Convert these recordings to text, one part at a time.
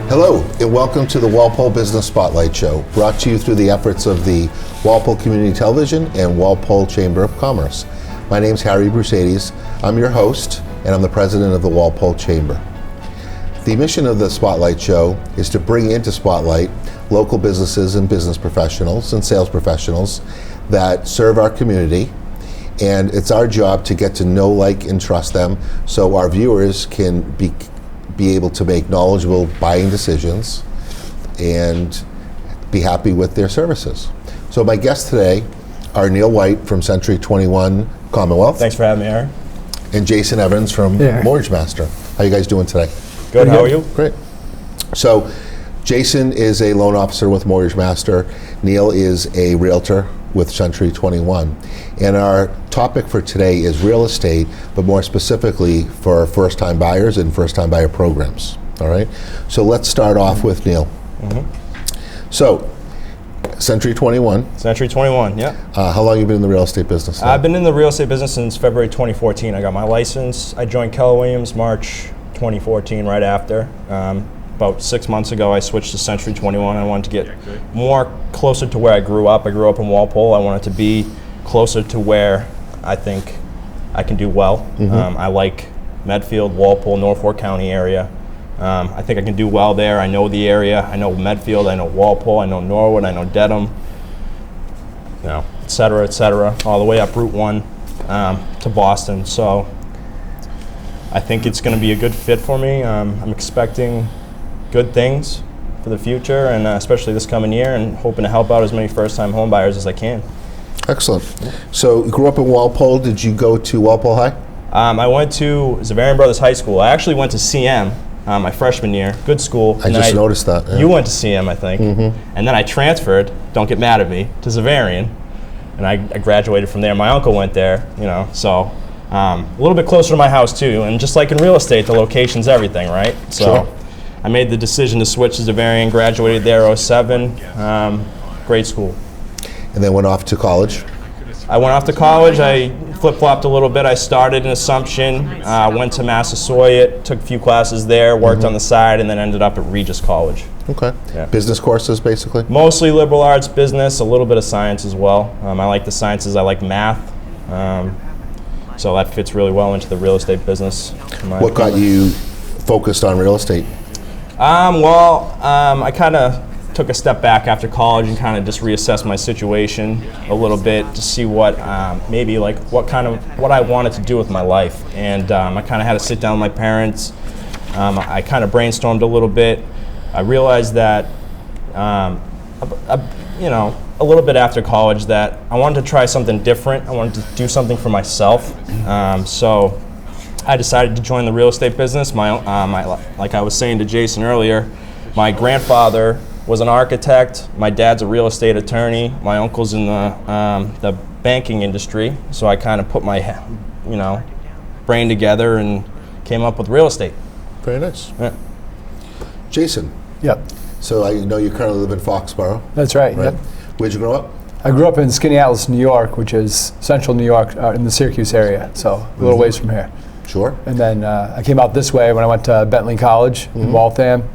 Hello, and welcome to the Walpole Business Spotlight Show, brought to you through the efforts of the Walpole Community Television and Walpole Chamber of Commerce. My name's Harry Brusades. I'm your host, and I'm the president of the Walpole Chamber. The mission of the Spotlight Show is to bring into Spotlight local businesses and business professionals and sales professionals that serve our community, and it's our job to get to know, like, and trust them so our viewers can be able to make knowledgeable buying decisions and be happy with their services. So my guests today are Neil White from Century 21 Commonwealth. Thanks for having me, Aaron. And Jason Evans from Mortgage Master. How you guys doing today? Good, how are you? Great. So Jason is a loan officer with Mortgage Master. Neil is a realtor with Century 21. And our topic for today is real estate, but more specifically for first-time buyers and first-time buyer programs. All right? So let's start off with Neil. So, Century 21. Century 21, yeah. How long have you been in the real estate business now? I've been in the real estate business since February 2014. I got my license. I joined Keller Williams March 2014, right after. About 6 months ago, I switched to Century 21. I wanted to get more closer to where I grew up. I grew up in Walpole. I wanted to be closer to where I think I can do well. I like Medfield, Walpole, Norfolk County area. I think I can do well there. I know the area. I know Medfield. I know Walpole. I know Norwood. I know Dedham. You know, et cetera, all the way up Route 1 to Boston. So I think it's going to be a good fit for me. I'm expecting good things for the future, and especially this coming year, and hoping to help out as many first-time home buyers as I can. Excellent. So you grew up in Walpole. Did you go to Walpole High? I went to Zavarian Brothers High School. I actually went to CM my freshman year. Good school. I just noticed that. Yeah. You went to CM, I think. And then I transferred, don't get mad at me, to Zavarian, and I graduated from there. My uncle went there, you know, so a little bit closer to my house too. And just like in real estate, the location's everything, right? So. Sure. I made the decision to switch to Zavarian, graduated there 07, great school. And then went off to college? I went off to college. I flip-flopped a little bit. I started in Assumption, went to Massasoit, took a few classes there, worked on the side, and then ended up at Regis College. Okay. Yeah. Business courses, basically? Mostly liberal arts, business, a little bit of science as well. I like the sciences. I like math. So that fits really well into the real estate business. What got you focused on real estate? I kind of took a step back after college and kind of just reassessed my situation a little bit to see what maybe like what I wanted to do with my life. And I kind of had to sit down with my parents. I kind of brainstormed a little bit. I realized that, you know, a little bit after college that I wanted to try something different. I wanted to do something for myself. So I decided to join the real estate business. Like I was saying to Jason earlier, my grandfather was an architect. My dad's a real estate attorney. My uncle's in the banking industry. So I kind of put my, you know, brain together and came up with real estate. Very nice. Yeah. Jason. Yep. So I know you currently live in Foxborough. That's right. Yep. Where'd you grow up? I grew up in Skinny Atlas, New York, which is central New York, in the Syracuse area, so a little ways from here. Sure. And then I came out this way when I went to Bentley College in Waltham,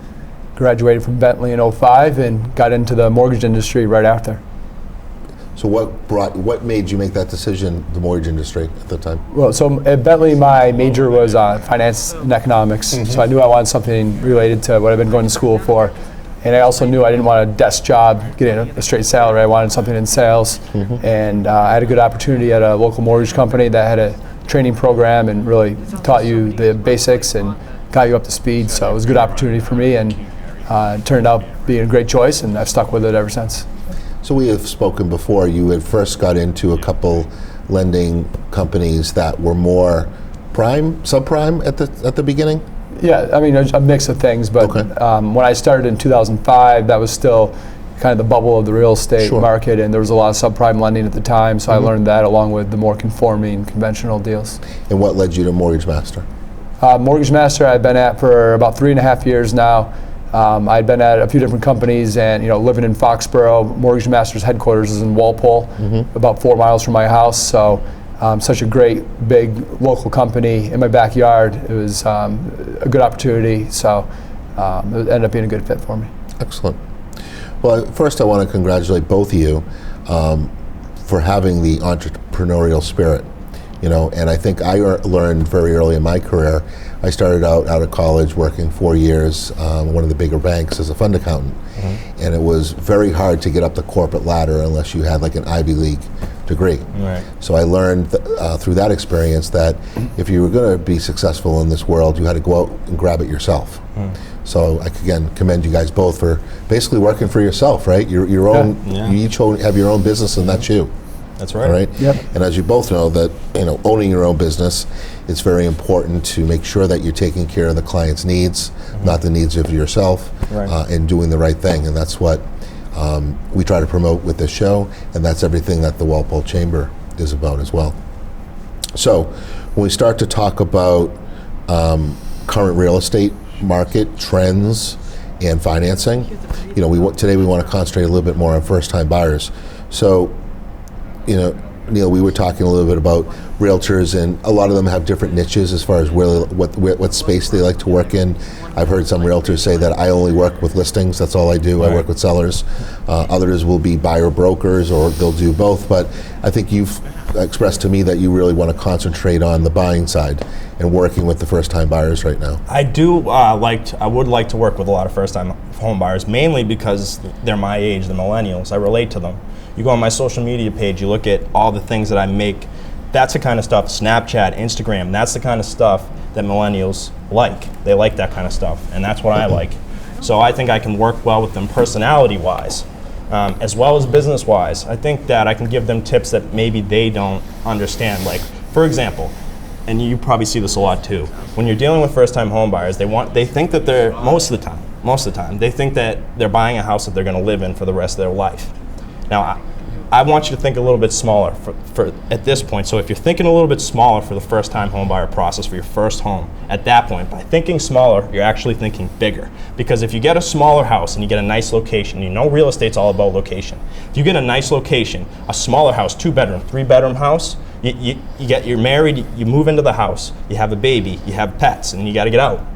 graduated from Bentley in 05, and got into the mortgage industry right after. So what made you make that decision, the mortgage industry at the time? Well, so at Bentley, my major was finance and economics, so I knew I wanted something related to what I've been going to school for. And I also knew I didn't want a desk job, getting a straight salary. I wanted something in sales. And I had a good opportunity at a local mortgage company that had a training program and really taught you the basics and got you up to speed. So it was a good opportunity for me, and it turned out being a great choice, and I've stuck with it ever since. So we have spoken before. You had first got into a couple lending companies that were more prime, subprime at the beginning? Yeah, I mean, a mix of things, but when I started in 2005, that was still kind of the bubble of the real estate market, and there was a lot of subprime lending at the time, so I learned that along with the more conforming conventional deals. And what led you to Mortgage Master? Mortgage Master I've been at for about 3.5 years now. I'd been at a few different companies, and living in Foxborough, Mortgage Master's headquarters is in Walpole, about 4 miles from my house. So such a great, big local company in my backyard. It was a good opportunity. So it ended up being a good fit for me. Excellent. Well, first I want to congratulate both of you for having the entrepreneurial spirit. And I think I learned very early in my career. I started out of college working 4 years one of the bigger banks as a fund accountant. And it was very hard to get up the corporate ladder unless you had like an Ivy League degree. Right. So I learned through that experience that if you were going to be successful in this world, you had to go out and grab it yourself. So I again commend you guys both for basically working for yourself, right? Your own. Yeah. You each have your own business, and that's you. That's right. All right. Yep. And as you both know, that owning your own business, it's very important to make sure that you're taking care of the client's needs, not the needs of yourself, Right. And doing the right thing. And that's what we try to promote with this show, and that's everything that the Walpole Chamber is about as well. So when we start to talk about current real estate market trends and financing, today we want to concentrate a little bit more on first-time buyers. So, Neil, we were talking a little bit about realtors, and a lot of them have different niches as far as what space they like to work in. I've heard some realtors say that I only work with listings, that's all I do. Right. I work with sellers. Others will be buyer brokers, or they'll do both. But I think you've expressed to me that you really want to concentrate on the buying side and working with the first-time buyers right now. I do I would like to work with a lot of first-time home buyers, mainly because they're my age, the millennials. I relate to them. You go on my social media page, you look at all the things that I make. That's the kind of stuff, Snapchat, Instagram, that's the kind of stuff that millennials like. They like that kind of stuff, and that's what I like. So I think I can work well with them personality-wise, as well as business-wise. I think that I can give them tips that maybe they don't understand. Like, for example, and you probably see this a lot too, when you're dealing with first-time home buyers, they think that they're, most of the time, they think that they're buying a house that they're gonna live in for the rest of their life. Now, I want you to think a little bit smaller for at this point. So if you're thinking a little bit smaller for the first-time home buyer process for your first home, at that point, by thinking smaller, you're actually thinking bigger. Because if you get a smaller house and you get a nice location, real estate's all about location. If you get a nice location, a smaller house, 2-bedroom, 3-bedroom house, you're married, you move into the house, you have a baby, you have pets, and you got to get out.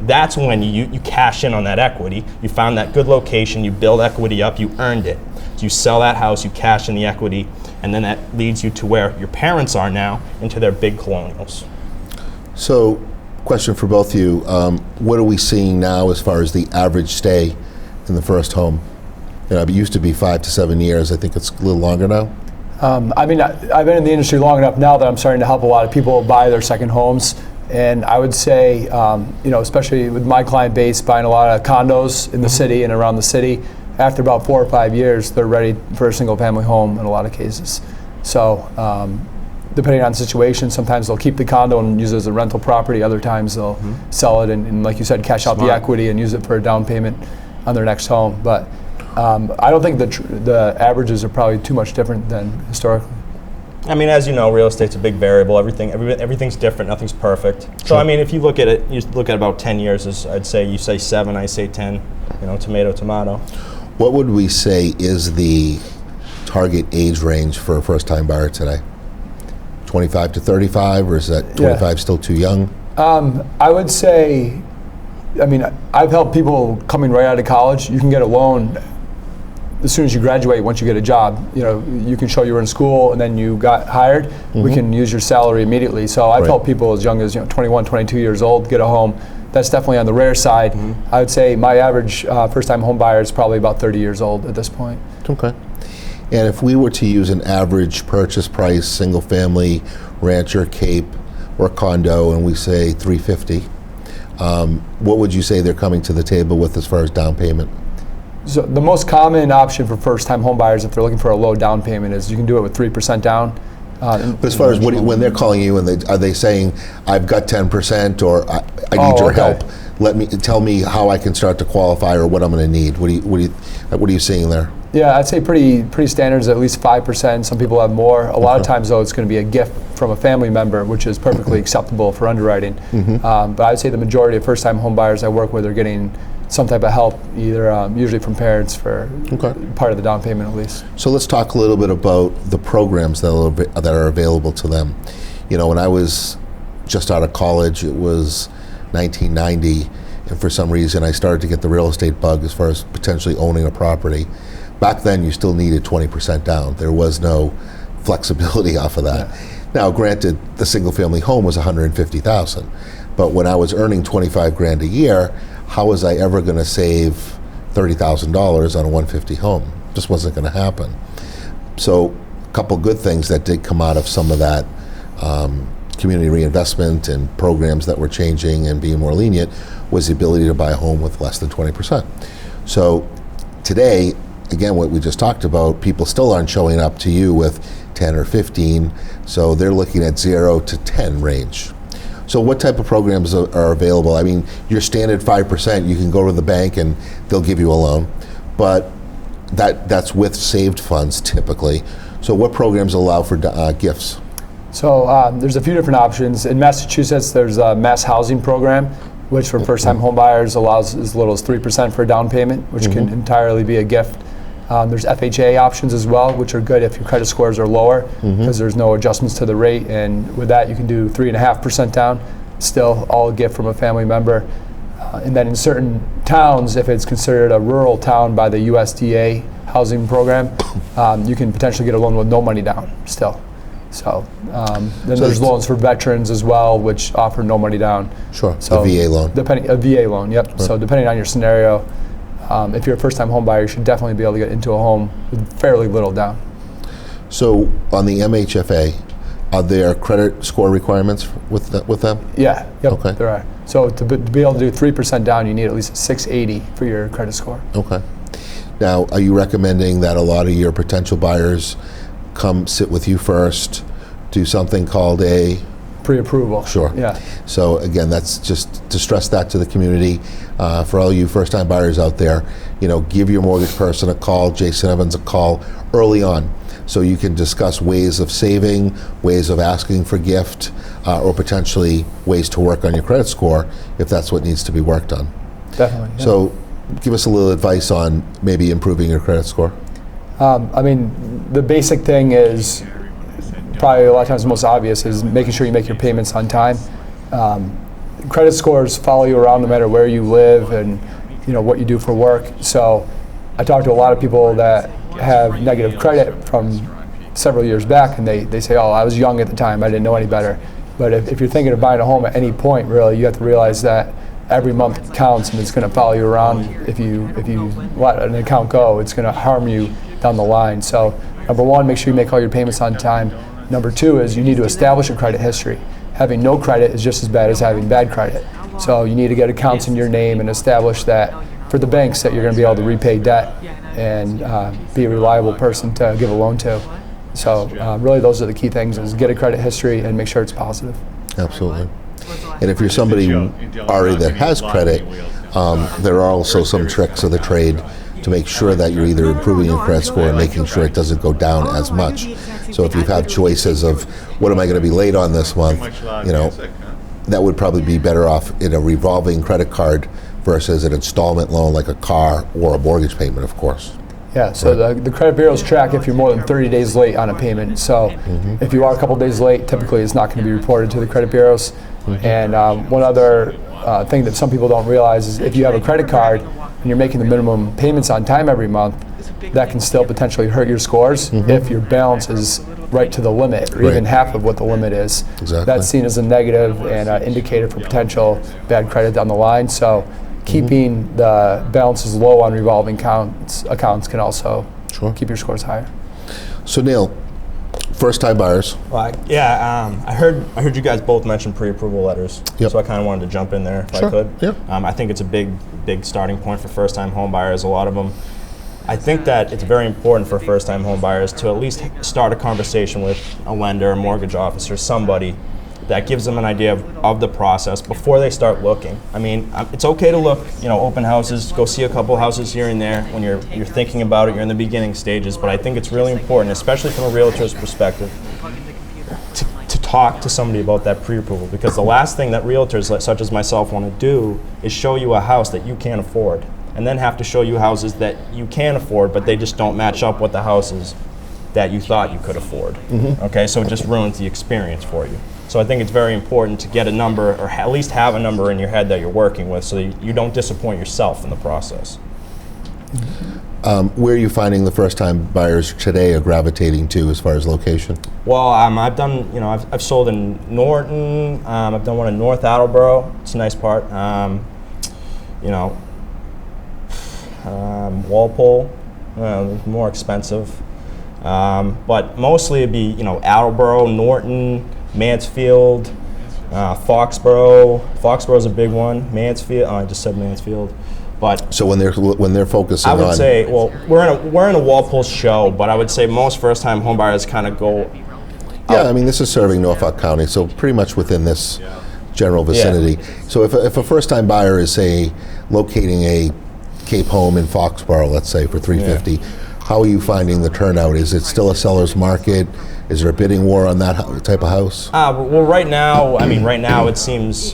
That's when you cash in on that equity. You found that good location, you build equity up, you earned it. So you sell that house, you cash in the equity, and then that leads you to where your parents are now, into their big colonials. So, question for both of you, what are we seeing now as far as the average stay in the first home? It used to be 5 to 7 years. I think it's a little longer now. I've been in the industry long enough now that I'm starting to help a lot of people buy their second homes. And I would say, especially with my client base buying a lot of condos in the city and around the city, after about 4 or 5 years, they're ready for a single family home in a lot of cases. So depending on the situation, sometimes they'll keep the condo and use it as a rental property. Other times they'll sell it and, like you said, cash out the equity and use it for a down payment on their next home. But I don't think the averages are probably too much different than historically. As you know, real estate's a big variable. Everything's different. Nothing's perfect. So if you look at it, you look at about 10 years. I'd say you say 7, I say 10. Tomato. What would we say is the target age range for a first-time buyer today? 25 to 35, or is that 25 still too young? I would say, I've helped people coming right out of college. You can get a loan as soon as you graduate. Once you get a job, you can show you were in school and then you got hired. We can use your salary immediately. So I've helped people as young as 21, 22 years old get a home. That's definitely on the rare side. I would say my average first-time home buyer is probably about 30 years old at this point. Okay. And if we were to use an average purchase price, single-family, rancher, cape, or condo, and we say $350, what would you say they're coming to the table with as far as down payment? So the most common option for first-time home buyers, if they're looking for a low down payment, is you can do it with 3% down. But as far as when they're calling you, and are they saying, "I've got 10%," or "I need your help"? Tell me how I can start to qualify, or what I'm going to need. What are you seeing there? Yeah, I'd say pretty standard is at least 5%. Some people have more. A lot of times, though, it's going to be a gift from a family member, which is perfectly acceptable for underwriting. But I'd say the majority of first-time home buyers I work with are getting some type of help, either usually from parents for part of the down payment at least. So let's talk a little bit about the programs that are available to them. When I was just out of college, it was 1990, and for some reason I started to get the real estate bug as far as potentially owning a property. Back then, you still needed 20% down. There was no flexibility off of that. Yeah. Now, granted, the single-family home was $150,000, but when I was earning 25 grand a year, how was I ever going to save $30,000 on a 150 home? Just wasn't going to happen. So, a couple good things that did come out of some of that community reinvestment and programs that were changing and being more lenient was the ability to buy a home with less than 20%. So, today, again, what we just talked about, people still aren't showing up to you with 10 or 15, so they're looking at 0 to 10 range. So what type of programs are available? I mean, your standard 5%, you can go to the bank and they'll give you a loan, but that's with saved funds typically. So what programs allow for gifts? So there's a few different options. In Massachusetts, there's a mass housing program, which for first-time home buyers allows as little as 3% for a down payment, which can entirely be a gift. There's FHA options as well, which are good if your credit scores are lower, because there's no adjustments to the rate, and with that you can do 3.5% down, still all a gift from a family member. And then in certain towns, if it's considered a rural town by the USDA housing program, you can potentially get a loan with no money down still. So then there's loans for veterans as well, which offer no money down. Sure, so the VA loan. A VA loan, yep. Right. So depending on your scenario, if you're a first-time home buyer, you should definitely be able to get into a home with fairly little down. So on the MHFA, are there credit score requirements with them? Yeah, yep, Okay. there are. So to be able to do 3% down, you need at least a 680 for your credit score. Okay. Now, are you recommending that a lot of your potential buyers come sit with you first, do something called a Pre-approval. Sure. Yeah. So again, that's just to stress that to the community. For all you first-time buyers out there, give your mortgage person a call, Jason Evans a call early on, so you can discuss ways of saving, ways of asking for gift, or potentially ways to work on your credit score if that's what needs to be worked on. Definitely. Yeah. So give us a little advice on maybe improving your credit score. I mean, the basic thing is probably a lot of times the most obvious is making sure you make your payments on time. Credit scores follow you around no matter where you live and what you do for work. So I talk to a lot of people that have negative credit from several years back, and they say, oh, I was young at the time, I didn't know any better. But if you're thinking of buying a home at any point, really, you have to realize that every month counts, and it's going to follow you around. If you let an account go, it's going to harm you down the line. So number one, make sure you make all your payments on time. Number two is you need to establish a credit history. Having no credit is just as bad as having bad credit. So you need to get accounts in your name and establish that for the banks that you're going to be able to repay debt and be a reliable person to give a loan to. So really those are the key things, is get a credit history and make sure it's positive. Absolutely. And if you're somebody who already that has credit, there are also some tricks of the trade to make sure that you're either improving your credit score and making sure it doesn't go down as much. So if you have choices of what am I going to be late on this month, that would probably be better off in a revolving credit card versus an installment loan like a car or a mortgage payment, of course. Yeah, so the credit bureaus track if you're more than 30 days late on a payment. So if you are a couple days late, typically it's not going to be reported to the credit bureaus. And one other thing that some people don't realize is if you have a credit card and you're making the minimum payments on time every month, that can still potentially hurt your scores if your balance is right to the limit or even half of what the limit is. Exactly. That's seen as a negative and an indicator for potential bad credit down the line. So keeping the balances low on revolving accounts can also keep your scores higher. So Neil, first-time buyers. Well, I heard you guys both mention pre-approval letters, so I kind of wanted to jump in there if I could. Yep. I think it's a big starting point for first-time home buyers. A lot of them. I think that it's very important for first-time home buyers to at least start a conversation with a lender, a mortgage officer, somebody that gives them an idea of the process before they start looking. I mean, it's okay to look, open houses, go see a couple houses here and there when you're thinking about it, you're in the beginning stages, but I think it's really important, especially from a realtor's perspective, to talk to somebody about that pre-approval, because the last thing that realtors such as myself want to do is show you a house that you can't afford, and then have to show you houses that you can afford, but they just don't match up with the houses that you thought you could afford. Okay, so it just ruins the experience for you. So I think it's very important to get a number, or at least have a number in your head that you're working with, so that you don't disappoint yourself in the process. Where are you finding the first-time buyers today are gravitating to as far as location? Well, I've done, I've sold in Norton. I've done one in North Attleboro. It's a nice part. Walpole, more expensive. But mostly it'd be, Attleboro, Norton, Mansfield, Foxborough. Foxborough's a big one. Mansfield. Oh, I just said Mansfield. But So when they're focusing on, I would say, well, we're in a Walpole show, but I would say most first-time homebuyers kind of go. yeah, I mean, this is serving Norfolk County, so pretty much within this general vicinity. So if a first-time buyer is, say, locating a Cape home in Foxborough, let's say, for $350, how are you finding the turnout? Is it still a seller's market? Is there a bidding war on that type of house? Well, right now it seems,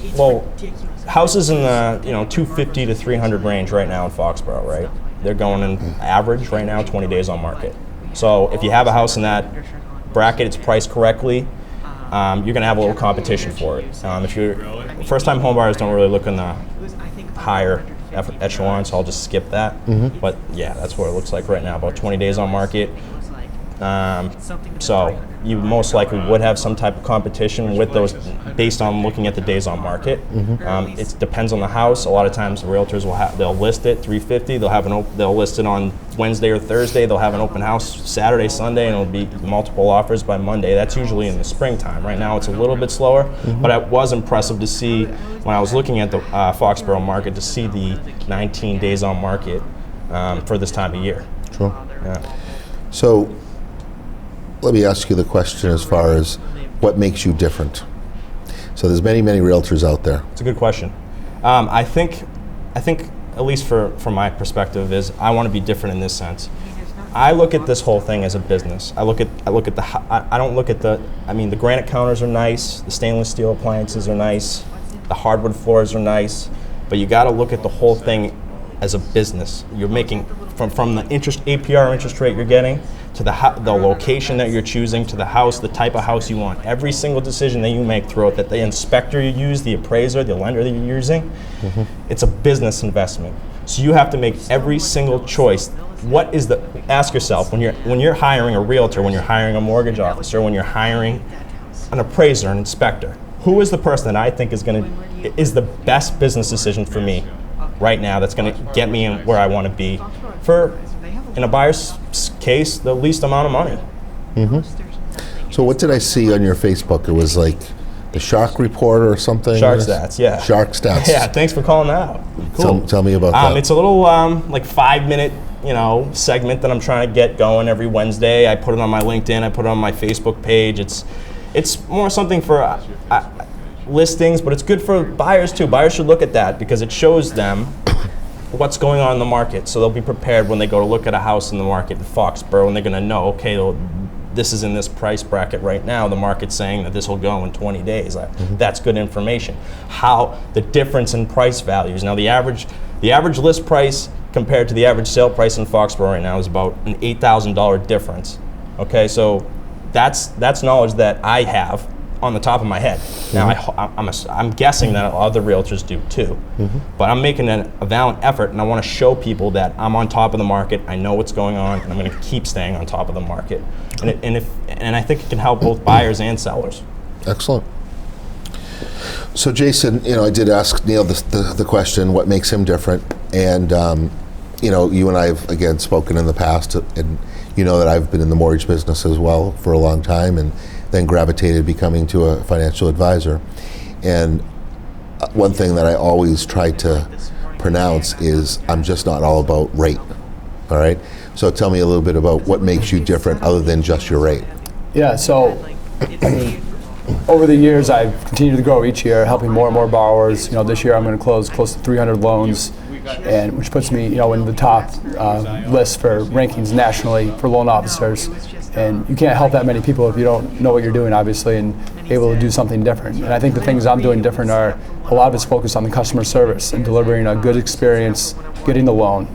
houses in the 250 to 300 range right now in Foxborough, right? They're going in average right now 20 days on market. So if you have a house in that bracket, it's priced correctly, you're going to have a little competition for it. If you're first-time home buyers, don't really look in the higher echelon, so I'll just skip that. But yeah, that's what it looks like right now. About 20 days on market. So you most likely would have some type of competition with those based on looking at the days on market. It depends on the house. A lot of times the realtors they'll list it $350. They'll list it on Wednesday or Thursday. They'll have an open house Saturday, Sunday, and it'll be multiple offers by Monday. That's usually in the springtime. Right now it's a little bit slower, but it was impressive to see when I was looking at the Foxborough market to see the 19 days on market for this time of year. Sure. Yeah. So let me ask you the question as far as what makes you different. So there's many realtors out there. It's a good question. I think at least from my perspective is I want to be different in this sense. I look at this whole thing as a business. I don't look at the granite counters are nice, the stainless steel appliances are nice, the hardwood floors are nice, but you got to look at the whole thing as a business. You're making from the APR interest rate you're getting, to the location that you're choosing, to the house, the type of house you want. Every single decision that you make throughout that, the inspector you use, the appraiser, the lender that you're using, it's a business investment. So you have to make every single choice. Ask yourself when you're hiring a realtor, when you're hiring a mortgage officer, when you're hiring an appraiser, an inspector, who is the person that I think is the best business decision for me right now that's going to get me in where I want to be for, in a buyer's case, the least amount of money. So what did I see on your Facebook? It was like the Shark Report or something? Shark Stats, yeah. Shark Stats. Yeah, thanks for calling that out. Cool. Tell me about that. It's a little 5-minute segment that I'm trying to get going every Wednesday. I put it on my LinkedIn, I put it on my Facebook page. It's more something for listings, but it's good for buyers too. Buyers should look at that because it shows them what's going on in the market, so they'll be prepared when they go to look at a house in the market in Foxborough, and they're going to know, okay, this is in this price bracket right now. The market's saying that this will go in 20 days. That's good information. How the difference in price values. Now, the average list price compared to the average sale price in Foxborough right now is about an $8,000 difference. Okay, so that's knowledge that I have on the top of my head. Now, I'm guessing that other realtors do too, but I'm making a valiant effort, and I want to show people that I'm on top of the market. I know what's going on, and I'm going to keep staying on top of the market. And I think it can help both buyers and sellers. Excellent. So, Jason, I did ask Neil the question, what makes him different? And you and I have again spoken in the past, and you know that I've been in the mortgage business as well for a long time, and then gravitated becoming to a financial advisor. And one thing that I always try to pronounce is I'm just not all about rate. All right. So tell me a little bit about what makes you different other than just your rate. Yeah, so over the years I've continued to grow each year, helping more and more borrowers. This year I'm going to close close to 300 loans, and which puts me in the top list for rankings nationally for loan officers. And you can't help that many people if you don't know what you're doing, obviously, and able to do something different. And I think the things I'm doing different are a lot of it's focused on the customer service and delivering a good experience, getting the loan.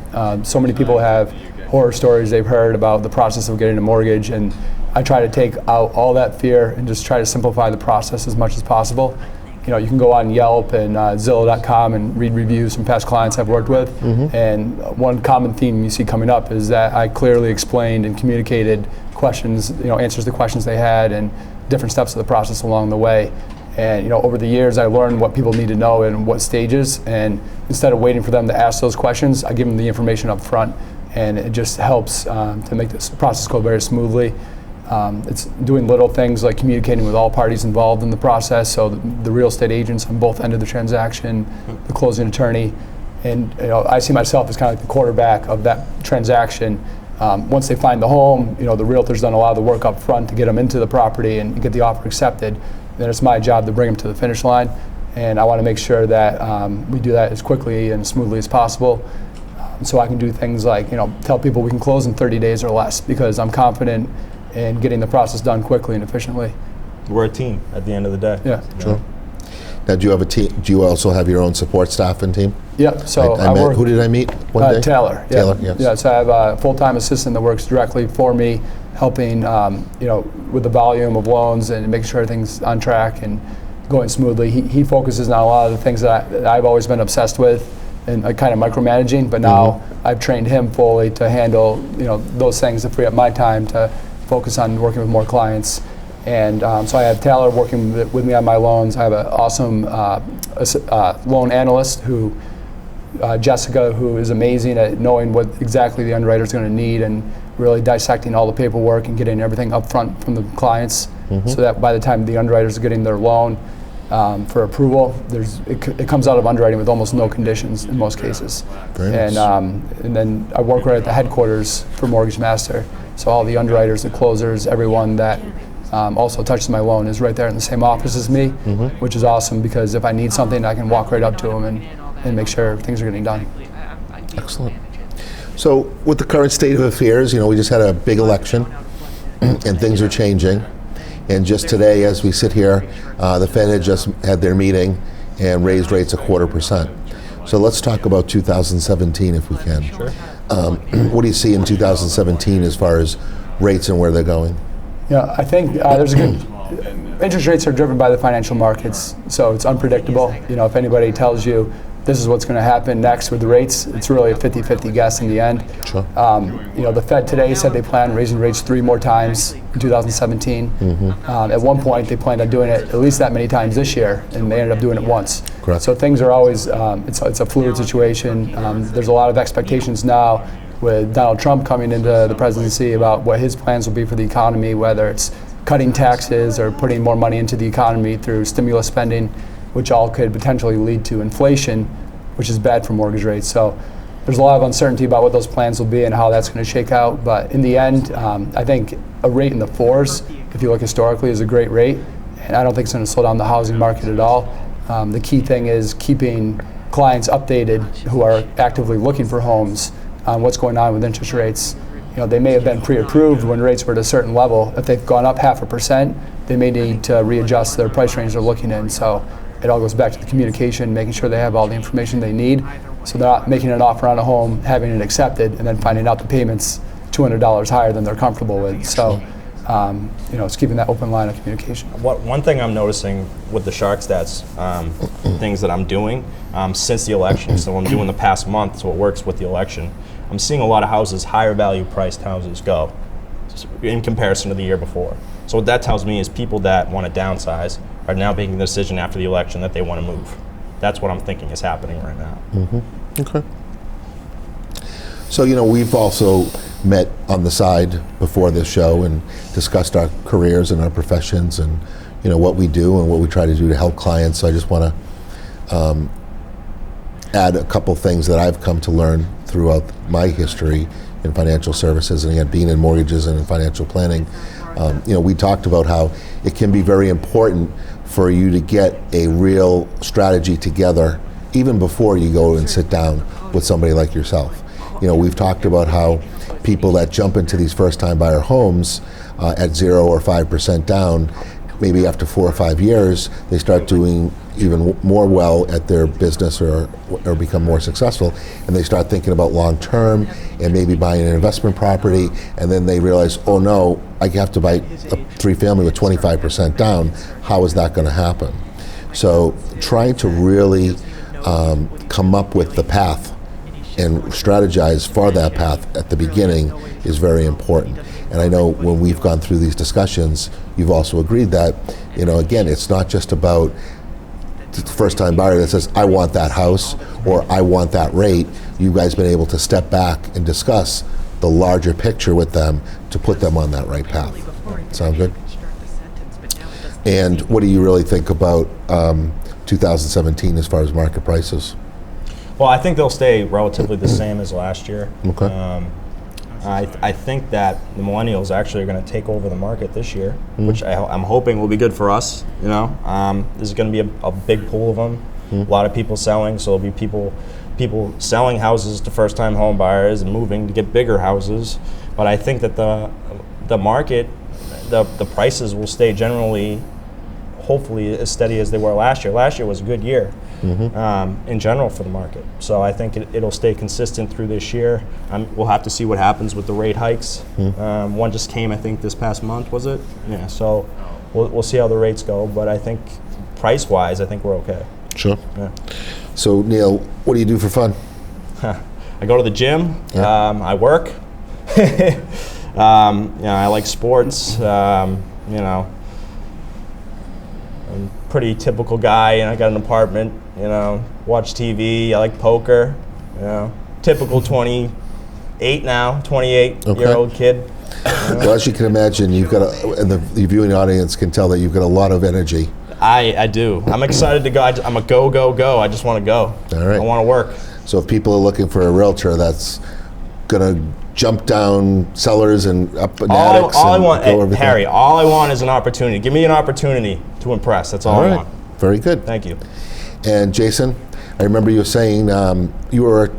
So many people have horror stories they've heard about the process of getting a mortgage, and I try to take out all that fear and just try to simplify the process as much as possible. You can go on Yelp and Zillow.com and read reviews from past clients I've worked with. And one common theme you see coming up is that I clearly explained and communicated questions, answers to questions they had and different steps of the process along the way. And over the years, I learned what people need to know and what stages. And instead of waiting for them to ask those questions, I give them the information up front, and it just helps to make this process go very smoothly. It's doing little things like communicating with all parties involved in the process, so the real estate agents on both ends of the transaction, the closing attorney, and I see myself as kind of like the quarterback of that transaction. Once they find the home, the realtor's done a lot of the work up front to get them into the property and get the offer accepted. Then it's my job to bring them to the finish line, and I want to make sure that we do that as quickly and smoothly as possible. So I can do things like tell people we can close in 30 days or less, because I'm confident in getting the process done quickly and efficiently. We're a team at the end of the day. Yeah. Sure. Now, do you have a team? Do you also have your own support staff and team? Yeah. So I met, work. who did I meet one day? Taylor. Yeah. Taylor. Yes. Yeah. So I have a full-time assistant that works directly for me, helping with the volume of loans and making sure everything's on track and going smoothly. He focuses on a lot of the things that I've always been obsessed with and kind of micromanaging, but now I've trained him fully to handle those things to free up my time to focus on working with more clients. And so I have Taylor working with me on my loans. I have an awesome loan analyst, Jessica, who is amazing at knowing what exactly the underwriter's going to need and really dissecting all the paperwork and getting everything up front from the clients, so that by the time the underwriters are getting their loan for approval, it comes out of underwriting with almost no conditions in most cases. Very nice. And then I work right at the headquarters for Mortgage Master, so all the underwriters, the closers, everyone that also touches my loan is right there in the same office as me, which is awesome, because if I need something, I can walk right up to them and make sure things are getting done. Excellent. So with the current state of affairs, we just had a big election and things are changing. And just today, as we sit here, the Fed had just had their meeting and raised rates 0.25%. So let's talk about 2017 if we can. Sure. What do you see in 2017 as far as rates and where they're going? Yeah, I think there's a good. Interest rates are driven by the financial markets, so it's unpredictable. If anybody tells you this is what's going to happen next with the rates, it's really a 50-50 guess in the end. Sure. The Fed today said they plan on raising rates 3 more times in 2017. At one point, they planned on doing it at least that many times this year, and they ended up doing it once. Correct. So things are always, it's a fluid situation. There's a lot of expectations now with Donald Trump coming into the presidency about what his plans will be for the economy, whether it's cutting taxes or putting more money into the economy through stimulus spending, which all could potentially lead to inflation, which is bad for mortgage rates. So there's a lot of uncertainty about what those plans will be and how that's going to shake out. But in the end, I think a rate in the 4s, if you look historically, is a great rate. And I don't think it's going to slow down the housing market at all. The key thing is keeping clients updated who are actively looking for homes on what's going on with interest rates. They may have been pre-approved when rates were at a certain level. If they've gone up 0.5%, they may need to readjust their price range they're looking in. So it all goes back to the communication, making sure they have all the information they need, so they're not making an offer on a home, having it accepted, and then finding out the payment's $200 higher than they're comfortable with. So, it's keeping that open line of communication. One thing I'm noticing with the Shark Stats, things that I'm doing since the election, so I'm doing the past month, so it works with the election, I'm seeing a lot of houses, higher value priced houses go in comparison to the year before. So what that tells me is people that want to downsize are now making the decision after the election that they want to move. That's what I'm thinking is happening right now. Okay. So, we've also met on the side before this show and discussed our careers and our professions and, what we do and what we try to do to help clients. So I just want to add a couple things that I've come to learn throughout my history in financial services, and again, being in mortgages and in financial planning. We talked about how it can be very important for you to get a real strategy together even before you go and sit down with somebody like yourself. We've talked about how people that jump into these first-time buyer homes at 0 or 5% down, maybe after 4 or 5 years, they start doing even more well at their business or become more successful, and they start thinking about long term and maybe buying an investment property, and then they realize, oh no, I have to buy a 3-family with 25% down. How is that going to happen? So trying to really come up with the path and strategize for that path at the beginning is very important. And I know when we've gone through these discussions, you've also agreed that, again, it's not just about the first-time buyer that says, I want that house or I want that rate. You guys been able to step back and discuss the larger picture with them to put them on that right path. Sound good? And what do you really think about 2017 as far as market prices? Well, I think they'll stay relatively the same as last year. Okay. I think that the millennials actually are going to take over the market this year, which I'm hoping will be good for us. There's going to be a big pool of them. A lot of people selling, so there'll be people selling houses to first-time home buyers and moving to get bigger houses. But I think that the market, the prices will stay generally, hopefully, as steady as they were last year. Last year was a good year. In general for the market. So I think it'll stay consistent through this year. We'll have to see what happens with the rate hikes. One just came, I think, this past month, was it? Yeah, so we'll see how the rates go. But I think price-wise, I think we're okay. Sure. Yeah. So, Neil, what do you do for fun? I go to the gym. I work. I like sports. I'm a pretty typical guy, and I got an apartment, watch TV, I like poker, typical 28-year-old kid. Well, as you can imagine, you've got and the viewing audience can tell that you've got a lot of energy. I do. I'm excited to go. I'm a go. I just want to go. All right. I want to work. So if people are looking for a realtor that's going to jump down cellars and up attics all I want, everything. Harry, all I want is an opportunity. Give me an opportunity to impress. That's all I want. Very good. Thank you. And Jason, I remember you saying you were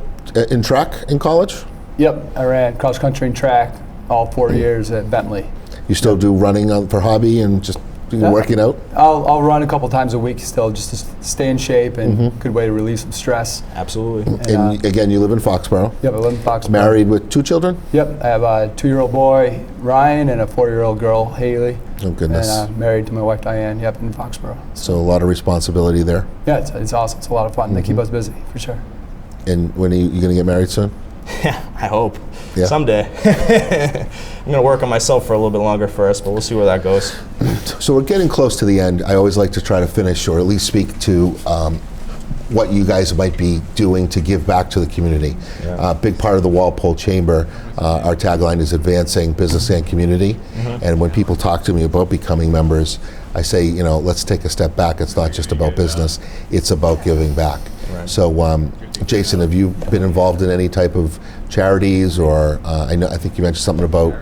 in track in college? Yep, I ran cross country and track all 4 years at Bentley. You still do running for hobby and just working out? I'll run a couple times a week still, just to stay in shape and good way to release some stress. Absolutely. And again, you live in Foxborough. Yep, I live in Foxborough. Married with 2 children? Yep, I have a 2-year-old boy, Ryan, and a 4-year-old girl, Haley. Oh, goodness. And married to my wife, Diane, yep, in Foxborough. So a lot of responsibility there. Yeah, it's awesome. It's a lot of fun. They keep us busy, for sure. And when are you going to get married soon? Yeah, I hope. Yeah. Someday. I'm going to work on myself for a little bit longer first, but we'll see where that goes. So we're getting close to the end. I always like to try to finish or at least speak to what you guys might be doing to give back to the community. Yeah. Big part of the Walpole Chamber, our tagline is advancing business and community. And when people talk to me about becoming members, I say, let's take a step back. It's not just about business, it's about giving back. Right. So, Jason, have you been involved in any type of charities, or I think you mentioned something about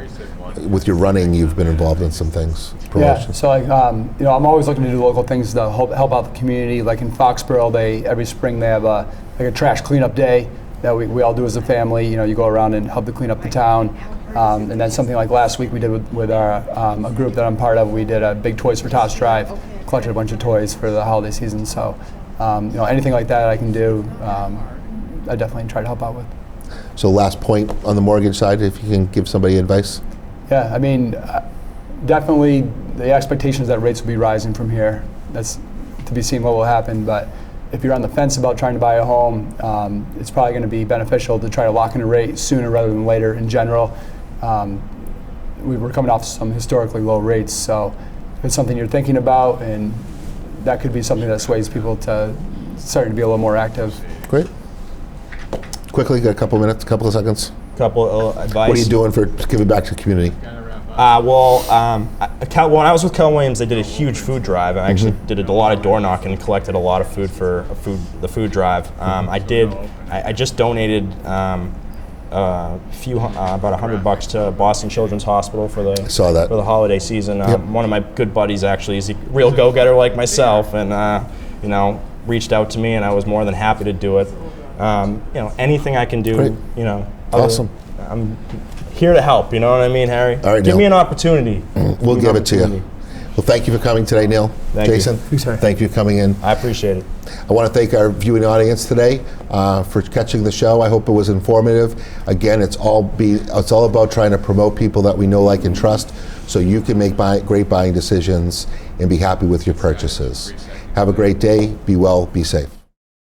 with your running, you've been involved in some things. Yeah, so I'm always looking to do local things to help out the community. Like in Foxborough, every spring they have a trash cleanup day that we all do as a family. You go around and help to clean up the town. And then something like last week we did with our a group that I'm part of. We did a big Toys for Tots drive, collected a bunch of toys for the holiday season. So anything like that I can do, I definitely try to help out with. So last point on the mortgage side, if you can give somebody advice. Yeah, I mean, definitely the expectation is that rates will be rising from here. That's to be seen what will happen, but if you're on the fence about trying to buy a home, it's probably going to be beneficial to try to lock in a rate sooner rather than later in general. We're coming off some historically low rates, so if it's something you're thinking about, and that could be something that sways people to starting to be a little more active. Great. Quickly, got a couple minutes, a couple of seconds. Couple of advice. What are you doing for giving back to the community? When I was with Keller Williams, they did a huge food drive. I actually did a lot of door knocking and collected a lot of food for the food drive. I just donated about $100 to Boston Children's Hospital for the for the holiday season. One of my good buddies actually is a real go-getter like myself, and reached out to me, and I was more than happy to do it. Anything I can do. Great. Awesome. I'm here to help. You know what I mean, Harry? All right, give Neil. me an opportunity. We'll give it to you. Well, thank you for coming today, Neil. Thank you. Jason, Thanks, Harry. thank you for coming in. I appreciate it. I want to thank our viewing audience today for catching the show. I hope it was informative. Again, it's all about trying to promote people that we know, like, and trust, so you can make great buying decisions and be happy with your purchases. Have a great day. Be well. Be safe.